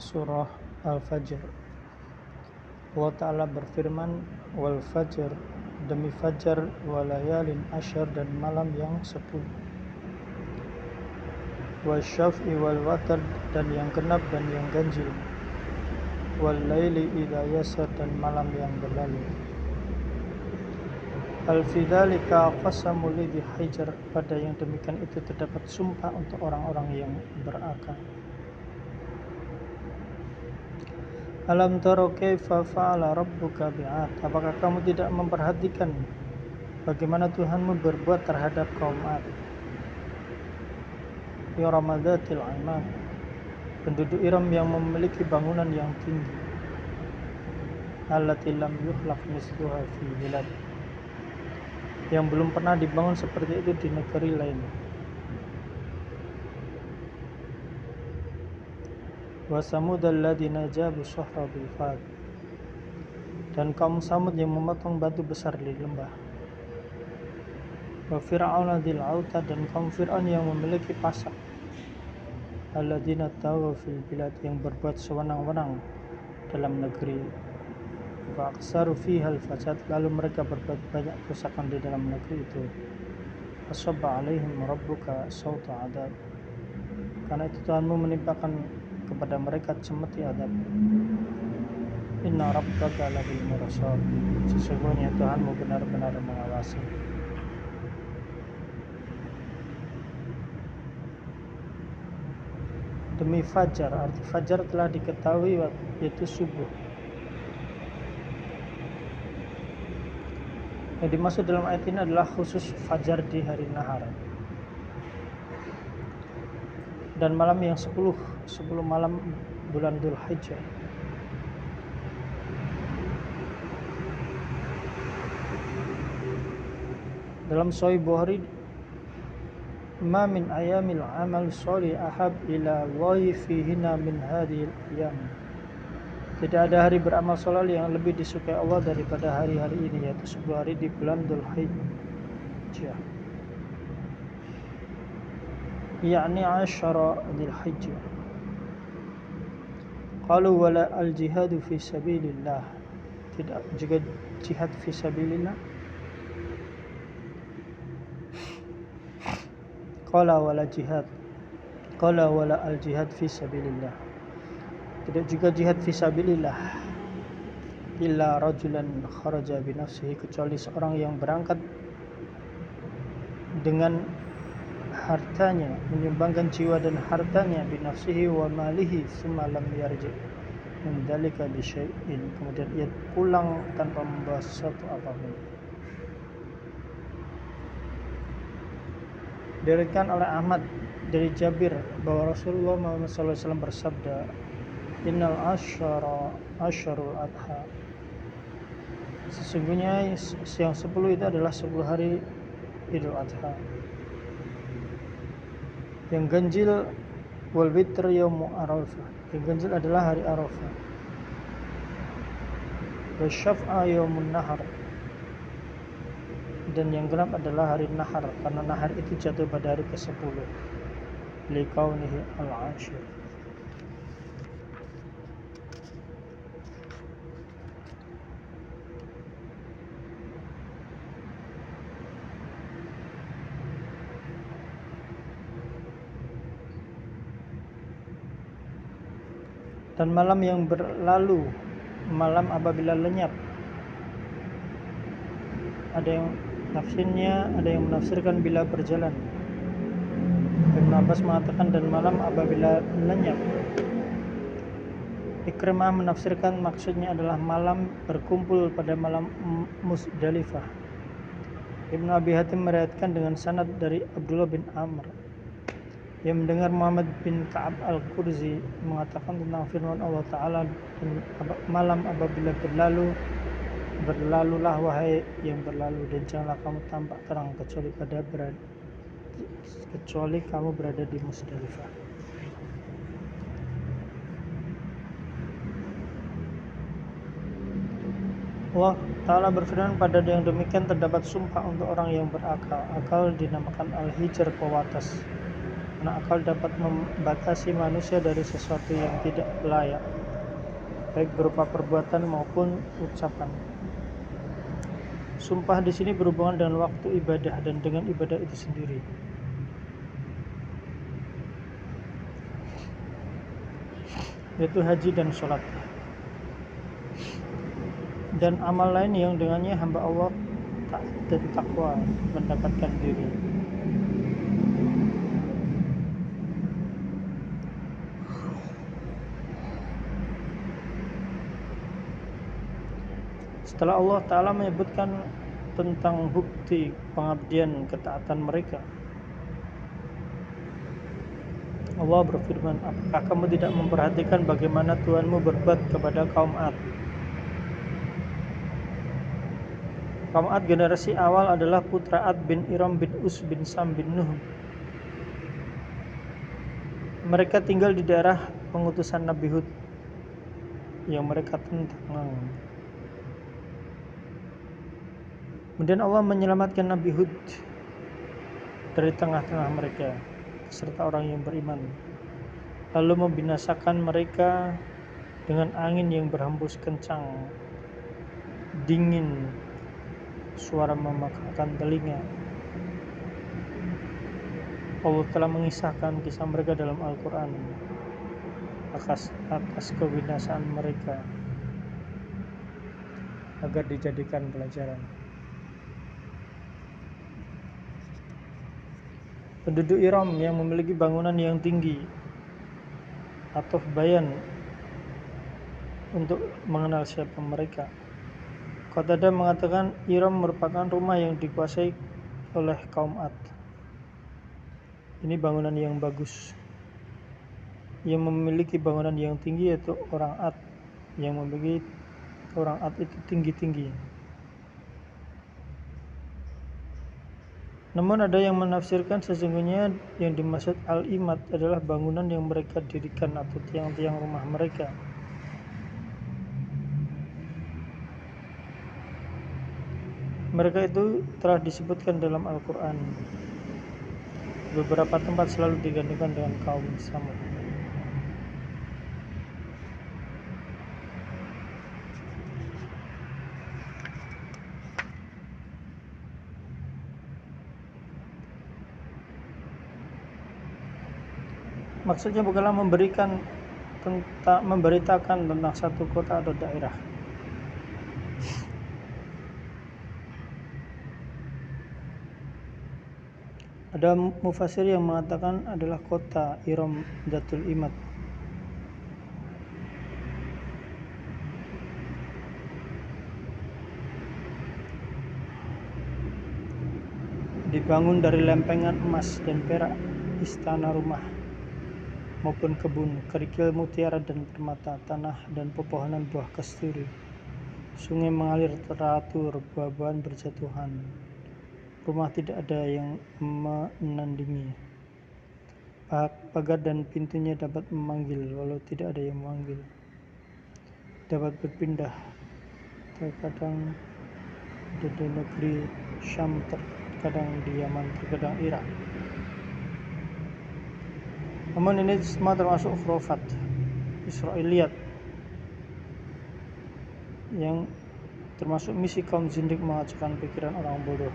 Surah Al-Fajr. Allah Ta'ala berfirman, wal fajr, demi fajar, walayalin asyar, dan malam yang 10, wasyaf'i wal watar, dan yang genap dan yang ganjil, wal laili idza yasar, dan malam yang berlalu. Al-fidzalika qasamu lidhi hijr, pada yang demikian itu terdapat sumpah untuk orang-orang yang berakal. Alam tara kaifa fa'ala rabbuka bi'ad, apakah kamu tidak memperhatikan bagaimana Tuhanmu berbuat terhadap kaum 'Ad? Iram dzatil imad, penduduk Iram yang memiliki bangunan yang tinggi. Allati lam yukhlaq misluha fi bilad, yang belum pernah dibangun seperti itu di negeri lain. Wa samud alladziina jabu suhra bil fad, dan kaum Samud yang memotong batu besar di lembah. Wa fir'auna dzil autad, dan kaum Fir'aun yang memiliki pasak. Alladziina taghaw fil bilad, yang berbuat sewenang-wenang dalam negeri. Fa aksaru fiha al fasad, lalu mereka berbuat banyak kerusakan di dalam negeri itu. Fasabba alaihim rabbuka sawta adab, karena itu Tuhanmu menimpakan kepada mereka cemeti adab. Inna rabbaka labil mursad, sesungguhnya Tuhanmu benar-benar mengawasi. Demi fajar, arti fajar telah diketahui, yaitu subuh. Yang dimaksud dalam ayat ini adalah khusus fajar di hari nahar. Dan malam yang 10 malam bulan Dzulhijjah. Dalam Sahih Bukhari, ma min ayamil amal sholih ahab ila Allahi fihinna min hadhil ayyam. Tidak ada hari beramal soleh yang lebih disukai Allah daripada hari-hari ini, yaitu 10 hari di bulan Dzulhijjah, yakni 10 Dzulhijjah. Qalu wala al-jihadu fi sabilillah, tidak juga jihad fi sabilillah. Qala wala jihad, qala wala al-jihad fi sabilillah, tidak juga jihad fi sabilillah. Illa rajulan kharaja bi nafsihi, kecuali seorang yang berangkat dengan hartanya, menyumbangkan jiwa dan hartanya, bi nafsihi wa malihi summa lam yarji min dzalika bi syai'in, kemudian ia pulang tanpa membawa sesuatu apapun. Diriwayatkan oleh Ahmad dari Jabir bahwa Rasulullah Muhammad SAW bersabda, innal asyarul adha, sesungguhnya yang 10 itu adalah 10 hari Idul Adha. Yang ganjil wal witr yaumu arafah, yang ganjil adalah hari Arafah. Wa syaf'a yaumun nahar, dan yang genap adalah hari nahar, karena nahar itu jatuh pada hari ke-10, liqaunihi al-ashir. Dan malam yang berlalu, malam apabila lenyap. Ada yang menafsirkan bila berjalan. Ibnu Abbas mengatakan dan malam apabila lenyap. Ikrimah menafsirkan maksudnya adalah malam berkumpul pada malam Musdalifah. Ibnu Abi Hatim meriwayatkan dengan sanad dari Abdullah bin Amr yang mendengar Muhammad bin Ka'ab al-Qurzi mengatakan tentang firman Allah Ta'ala, malam apabila berlalulah wahai yang berlalu, dan janganlah kamu tampak terang kecuali kamu berada di Musdalifah. Allah Ta'ala berfirman, pada yang demikian terdapat sumpah untuk orang yang berakal. Akal dinamakan al-hijr, pewatas. karena akal dapat membatasi manusia dari sesuatu yang tidak layak, baik berupa perbuatan maupun ucapan. Sumpah di sini berhubungan dengan waktu ibadah dan dengan ibadah itu sendiri. Yaitu haji dan sholat. Dan amal lain yang dengannya hamba Allah dan takwa mendapatkan diri. Setelah Allah Ta'ala menyebutkan tentang bukti pengabdian ketaatan mereka, Allah berfirman, apakah kamu tidak memperhatikan bagaimana Tuhanmu berbuat kepada kaum Ad? Kaum Ad generasi awal adalah putra Ad bin Iram bin Us bin Sam bin Nuh. Mereka tinggal di daerah pengutusan Nabi Hud yang mereka tentang. Kemudian Allah menyelamatkan Nabi Hud dari tengah-tengah mereka serta orang yang beriman, lalu membinasakan mereka dengan angin yang berhembus kencang, dingin, suara memekakkan telinga. Allah telah mengisahkan kisah mereka dalam Al-Quran atas kebinasaan mereka agar dijadikan pelajaran. Penduduk Iram yang memiliki bangunan yang tinggi atau bayan untuk mengenal siapa mereka. Qatadah mengatakan Iram merupakan rumah yang dikuasai oleh kaum Ad. Ini bangunan yang bagus. Yang memiliki bangunan yang tinggi yaitu orang Ad. Yang memiliki orang Ad itu tinggi-tinggi. Namun ada yang menafsirkan sesungguhnya yang dimaksud al-imad adalah bangunan yang mereka dirikan atau tiang-tiang rumah mereka. Mereka itu telah disebutkan dalam Al-Quran. Beberapa tempat selalu digandingkan dengan kaum Samud. Maksudnya bukanlah memberitakan tentang satu kota atau daerah. Ada mufasir yang mengatakan adalah kota Iram Datul Imad. Dibangun dari lempengan emas dan perak, istana rumah maupun kebun, kerikil mutiara dan permata, tanah dan pepohonan buah kasturi. Sungai mengalir teratur, buah-buahan berjatuhan. Rumah tidak ada yang menandingi. Pagar dan pintunya dapat memanggil, walau tidak ada yang memanggil. Dapat berpindah, terkadang di negeri Syam, terkadang di Yaman, terkadang Irak. Namun ini semua termasuk khurafat Israiliyat yang termasuk misi kaum zindik mengacaukan pikiran orang bodoh.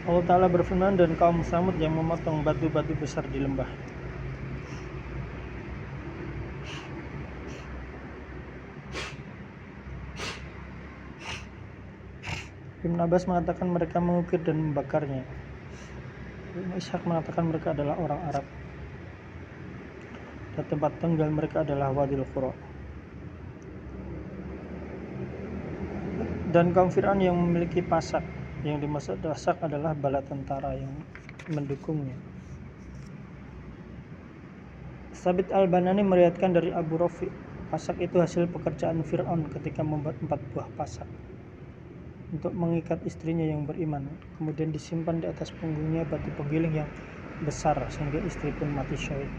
Allah Ta'ala berfirman, dan kaum Samud yang memotong batu-batu besar di lembah. Ibn Abbas mengatakan mereka mengukir dan membakarnya. Ibn Ishaq mengatakan mereka adalah orang Arab. Dan tempat tinggal mereka adalah Wadil Qura. Dan kaum Fir'aun yang memiliki pasak. Yang dimaksud pasak adalah bala tentara yang mendukungnya. Sabit Al-Banani meriwayatkan dari Abu Rafi, pasak itu hasil pekerjaan Fir'aun ketika membuat 4 buah pasak untuk mengikat istrinya yang beriman. Kemudian disimpan di atas punggungnya batu penggiling yang besar sehingga istri pun mati syahid.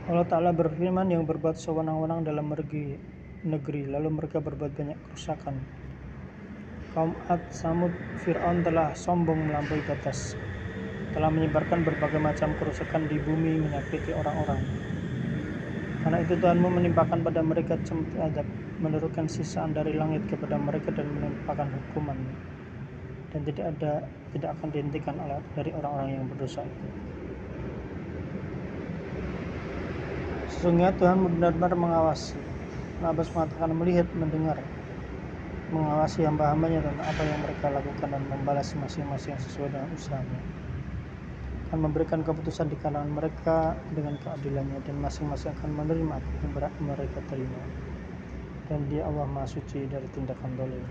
Allah Ta'ala berfirman, yang berbuat sewenang-wenang dalam negeri, lalu mereka berbuat banyak kerusakan. Kaum Ad, Samud, Fir'aun telah sombong melampaui batas, telah menyebarkan berbagai macam kerusakan di bumi, menyakiti orang-orang. Karena itu Tuhanmu menimpakan pada mereka cemeti azab, menurunkan sisaan dari langit kepada mereka dan menimpakan hukuman, dan tidak akan dihentikan dari orang-orang yang berdosa itu. Sesungguhnya Tuhan benar-benar mengawasi. Abbas mengatakan melihat, mendengar, mengawasi hamba-hambanya tentang apa yang mereka lakukan dan membalas masing-masing sesuai dengan usahanya. Akan memberikan keputusan di kalangan mereka dengan keadilannya, dan masing-masing akan menerima apa yang mereka terima. Dan Dia Allah Maha Suci dari tindakan zalim.